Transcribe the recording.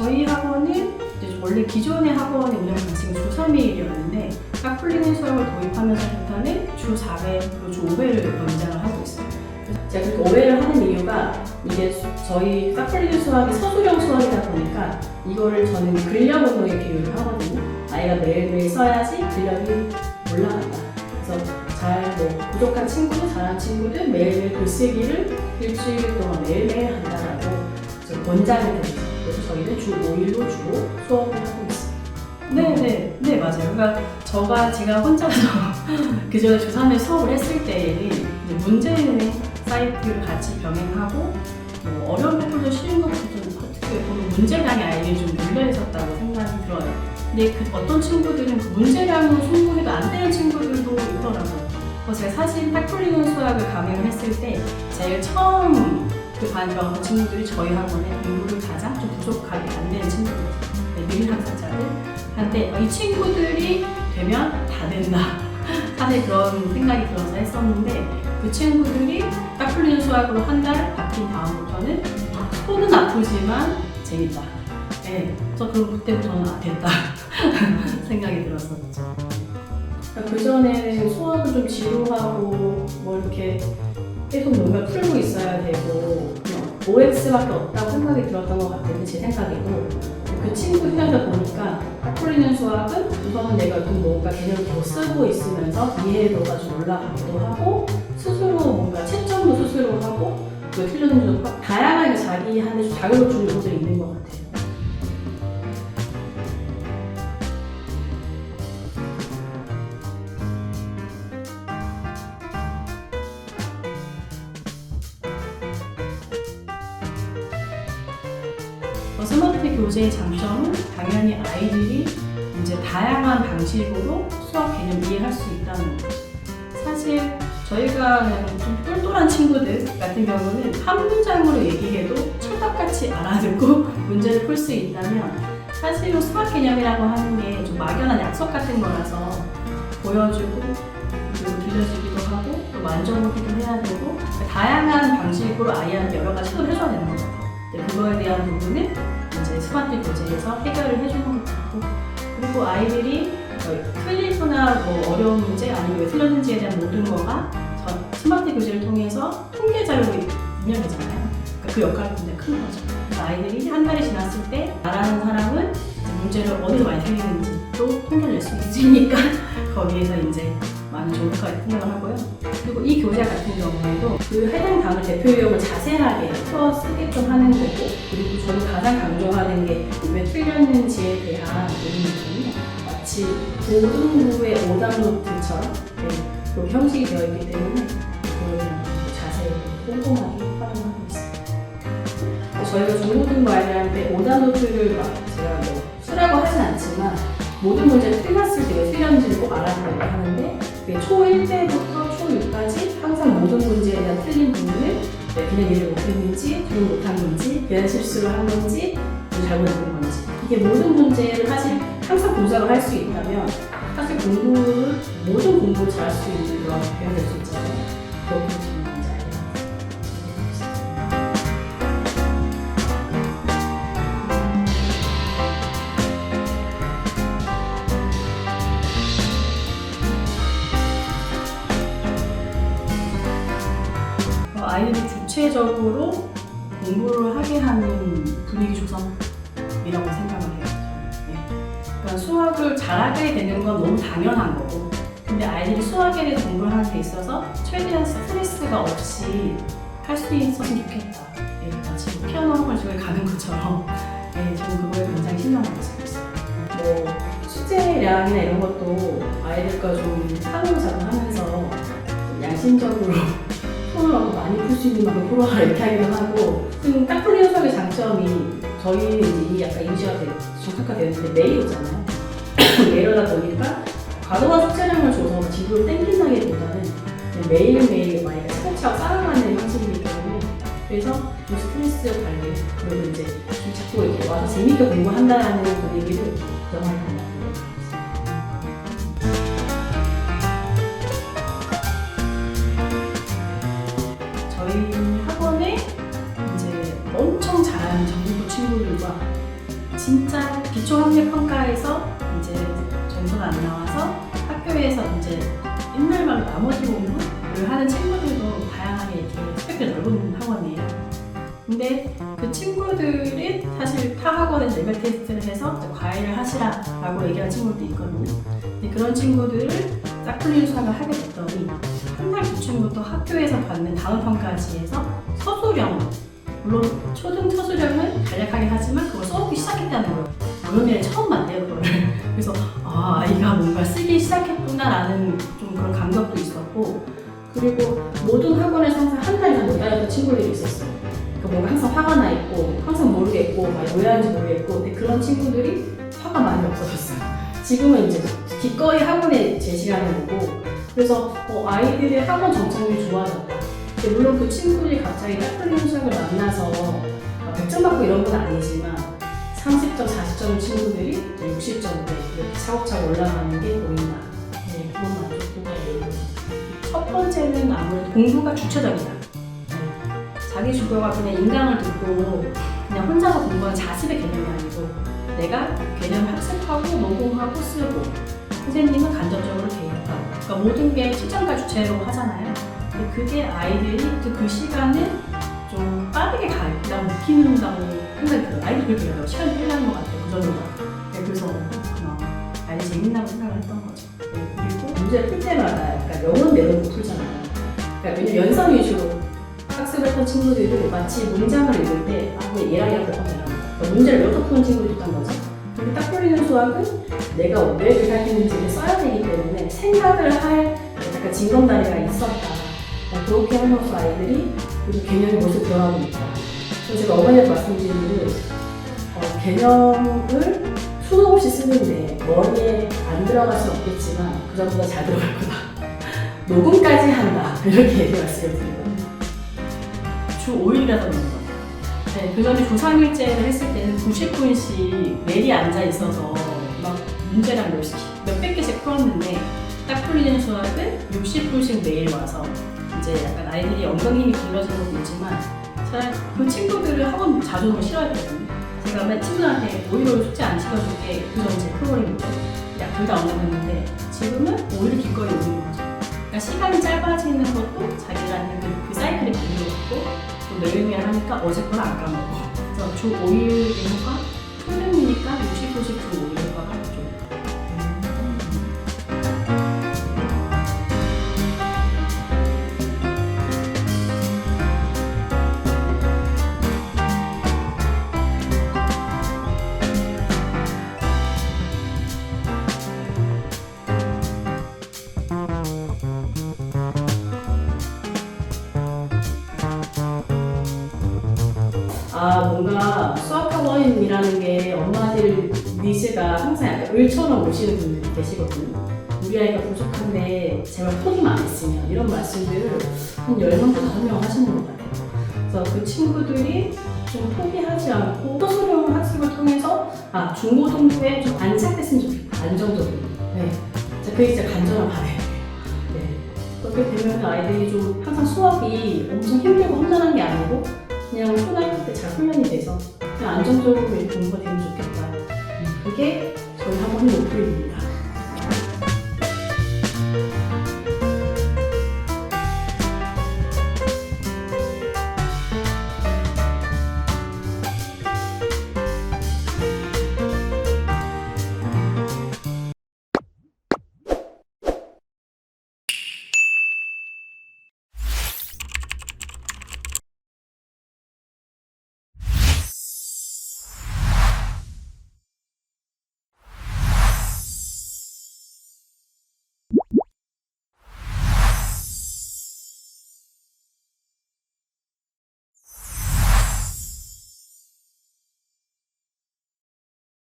저희 학원은 이제 원래 기존의 학원의 운영 방식은 주 3일이었는데 딱 풀리는 수업을 도입하면서부터는 주 4회 그리고 주 5회를 연장을 하고 있어요. 제가 그렇게 오해를 하는 이유가 이게 저희 깍풀리는 수학이 서술형 수학이다 보니까 이거를 저는 근력 운동에 비유를 하거든요. 아이가 매일매일 써야지 근력이 올라간다. 그래서 부족한 친구들, 잘하는 친구들 매일매일 글쓰기를 일주일 동안 매일매일 한다라고 권장을 드리죠. 그래서 저희는 주 5일로 주로 수업을 하고 있어요. 네, 맞아요. 그러니까 제가 혼자서 그전에 주 3회 수업을 했을 때에는 이제 문제은행 사이트를 같이 병행하고 뭐 어려운 것들도 쉬운 것들도 어떻게 보면 문제량의 아이들이 좀 몰려 있었다고 생각이 들어요. 근데 어떤 친구들은 그 문제량으로 충분히도 안 되는 친구들도 있더라고요. 제가 사실 딱 풀리는 수학을 감행했을 때 제일 처음 그 반에 어떤 친구들이 저희 학원에 공부를 가장 좀 부족하게 안 되는 친구들, 느린 학습자들한테 이 친구들이 되면 다 된다. 사실 그런 생각이 들어서 했었는데 그 친구들이 딱 풀리는 수학으로 한 달 바뀐 다음부터는 손은 아프지만 재밌다. 네, 그래서 그때부터는 됐다 생각이 들었었죠. 그 전에는 수학은 좀 지루하고 뭐 이렇게 계속 뭔가 풀고 있어야 되고 OX밖에 없다고 생각이 들었던 것 같은데 제 생각에도 그 친구 생각을 보니까 딱 풀리는 수학은 우선은 내가 뭔가 개념을 더 쓰고 있으면서 이해도가 좀 올라가기도 하고 스스로 뭔가 채점도 스스로 하고 또 틀렸는지도 다양하게 자기한테 좀 자극을 주는 요소들이 있는 것 같아요. 스마트 교재의 장점은 당연히 아이들이 이제 다양한 방식으로 수학 개념 이해할 수 있다는 거죠. 사실 저희가 좀 똘똘한 친구들 같은 경우는 한 문장으로 얘기해도 철밥같이 알아듣고 문제를 풀 수 있다면 사실은 수학 개념이라고 하는 게 좀 막연한 약속 같은 거라서 보여주고 들려주기도 하고 또 만져보기도 해야 되고 다양한 방식으로 아이한테 여러 가지 시도를 해줘야 되는 것 같아요. 그거에 대한 부분은 이제 스마트 교재에서 해결을 해주는 것 같고 그리고 아이들이 틀리거나 뭐 어려운 문제 아니면 왜 틀렸는지에 대한 모든 거가 스마트 교재를 통해서 통계 자료로 입력되잖아요. 그러니까 그 역할이 굉장히 큰 거죠. 그래서 아이들이 한 달이 지났을 때 나라는 사람은 문제를 어디서 많이 틀리는지 또 통계를 낼 수 있으니까 거기에서 이제 많은 좋은 효과가 생각을 하고요. 그리고 이 교재 같은 경우에도 그 해당 단어 대표 유형을 자세하게 풀어 쓰게끔 하는 거고 그리고 저는 가장 강조하는 게 왜 틀렸는지에 대한 부분이 마치 고등부의 오답노트처럼 그 형식이 되어 있기 때문에 그걸 자세히 꼼꼼하게 활용하고 있습니다. 저희가 중고등부 아이들한테 오답노트를 제가 쓰라고 하진 않지만 모든 문제를 틀렸을 때 왜 틀렸는지를 꼭 알아보려고 하는데 초1 때부터 초6까지 항상 모든 문제에 대한 틀린 부분을 그냥 이해를 못했는지, 기억 못한 건지, 배운 실수를 한 건지, 잘못 들은 건지 이게 모든 문제를 사실 항상 분석을 할 수 있다면 사실 모든 공부를 잘할 수 있는 그런 배움이 될 수 있잖아요. 그렇게 되는 건지 아이들이 구체적으로 공부를 하게 하는 분위기 조성이라고 생각을 해요. 그러니까 수학을 잘하게 되는 건 너무 당연한 거고 근데 아이들이 수학에 대해서 공부를 하는 데 있어서 최대한 스트레스가 없이 할 수 있었으면 좋겠다. 마치 피아노 학원을 저희 가는 것처럼 저는 그거에 굉장히 신경을 쓰고 있어요. 뭐 숙제량이나 이런 것도 아이들과 좀 상호작용하면서 좀 양심적으로 손을 얻고 많이 풀 수 있는 만큼 풀어라 이렇게 하기도 하고 지금 딱 풀리는 수학의 장점이 저희는 이미 약간 인지가 정착화되었는데 매일 오잖아요. 이러다 보니까 과도한 숙제량을 줘서 지구를 땡긴다기보다는 매일매일 아이가 차곡차곡 쌓아가는 형식이기 때문에 그래서 좀 스트레스 관리 그리고 이제 좀 자꾸 이렇게 와서 재밌게 공부한다라는 분위기를 영화에 담았습니다. 저희 학원에 이제 엄청 잘하는 전국구 친구들과 진짜 기초학력평가에서 이제 점수가 안 나와서 학교에서 이제 옛날 말로 나머지 공부를 하는 친구들도 다양하게 이렇게 스펙트럼이 넓은 학원이에요. 근데 그 친구들이 사실 타 학원에서 레벨 테스트를 해서 과외를 하시라라고 얘기하는 친구들도 있거든요. 근데 그런 친구들을 짝풀리는 수학을 하게 됐더니 한 달 기준부터 학교에서 받는 다음 평가지에서 서술형, 물론 초등 서술형은 간략하게 하지만 그걸 써보기 시작했다는 거예요. 고연이를 처음 봤대요, 그거를. 그래서 아이가 뭔가 쓰기 시작했구나라는 좀 그런 감격도 있었고, 그리고 모든 학원에서 항상 한 달 이상 못 다녔던 친구들이 있었어요. 그러니까 뭔가 항상 화가 나 있고 항상 모르겠고 막 왜 하는지 모르겠고, 근데 그런 친구들이 화가 많이 없어졌어요. 지금은 이제 기꺼이 학원에 제 시간을 오고, 그래서 아이들의 학원 정착률이 좋아졌다. 근데 물론 그 친구들이 갑자기 짝풀리는 수학을 만나서 100점 받고 이런 건 아니지만 30점, 40점 친구들이 60점대 이렇게 차곡차곡 올라가는 게 보인다. 네, 그런 만족도가 있고, 첫 번째는 아무래도 공부가 주체적이다. 자기 주도가 그냥 인강을 듣고 그냥 혼자서 공부하는 자습의 개념이 아니고 내가 개념 학습하고 녹음하고 쓰고 선생님은 간접적으로 개입하고, 그러니까 모든 게 실전과 주체로 하잖아요. 근데 그게 아이들이 그 시간을 좀 빠르게 가있다고 느끼는다고 생각이 들어요. 아이들이 그렇게 해요. 시간이 필요한 것 같아요. 그 정도가. 네, 그래서 아이들이 재밌다고 생각을 했던 거죠. 네, 그리고 문제를 풀 때마다 약간 영혼 내려놓고 풀잖아요. 그러니까 왜냐면 연상 위주로 학습을 했던 친구들도 마치 문장을 읽을 때 왜 얘랑 이렇게 하면 문제를 외워서 푸는 친구들이 있단 거죠. 근데 딱 풀리는 수학은 내가 왜 생각했는지를 써야 되기 때문에 생각을 할 약간 징검다리가 있었다. 그렇게 하면서 아이들이 개념의 모습을 배워가고 있다. 그래서 제가 어머니한테 말씀드리는 개념을 수도 없이 쓰는데 머리에 안 들어갈 수는 없겠지만 그 정도가 잘 들어갈 거다. 녹음까지 한다. 이렇게 말씀을 드리거든요. 주 5일이라서 그런 거. 네, 그 전에 조3일째를 했을 때는 90분씩 매리 앉아 있어서 막 문제랑 몇백 개씩 풀었는데 딱 풀리는 수학은 60분씩 매일 와서 이제 약간 아이들이 엉덩이 힘이 길어지는 것도 있지만 제가 그 친구들을 학원 자주 오면 싫어했거든요. 제가 맨 친구들한테 5일을 숙제 안 시켜줄게. 그 전에 제 프로그램이죠. 둘 다 엉덩이인데 지금은 5일을 기꺼이 오는 거죠. 그러니까 시간이 짧아지는 것도 자기가 그 사이클이 바뀐 것 같고, 또 매일매일 하니까 어제 걸 안 까먹고. 그래서 주 5일 효과, 풀림이니까 60분씩 주 5일 효과가 좀. 뭔가 수학학원이라는 게 엄마들 니즈가 항상 약간 을처럼 오시는 분들이 계시거든요. 우리 아이가 부족한데 제발 포기만 안 했으면, 이런 말씀들을 한 10명부터 5명 하시는 것 같아요. 그래서 그 친구들이 좀 포기하지 않고 서술형 학습을 통해서 중고등부에 좀 안착됐으면 좋겠다. 안정적으로. 네. 그게 진짜 간절한 바람이에요. 네. 그렇게 되면 아이들이 좀 항상 수학이 엄청 힘들고 험난한 게 아니고 그냥 초등학교 때 잘 훈련이 돼서 그냥 안정적으로 공부가 되면 좋겠다. 그게 저희 학원의 목표입니다.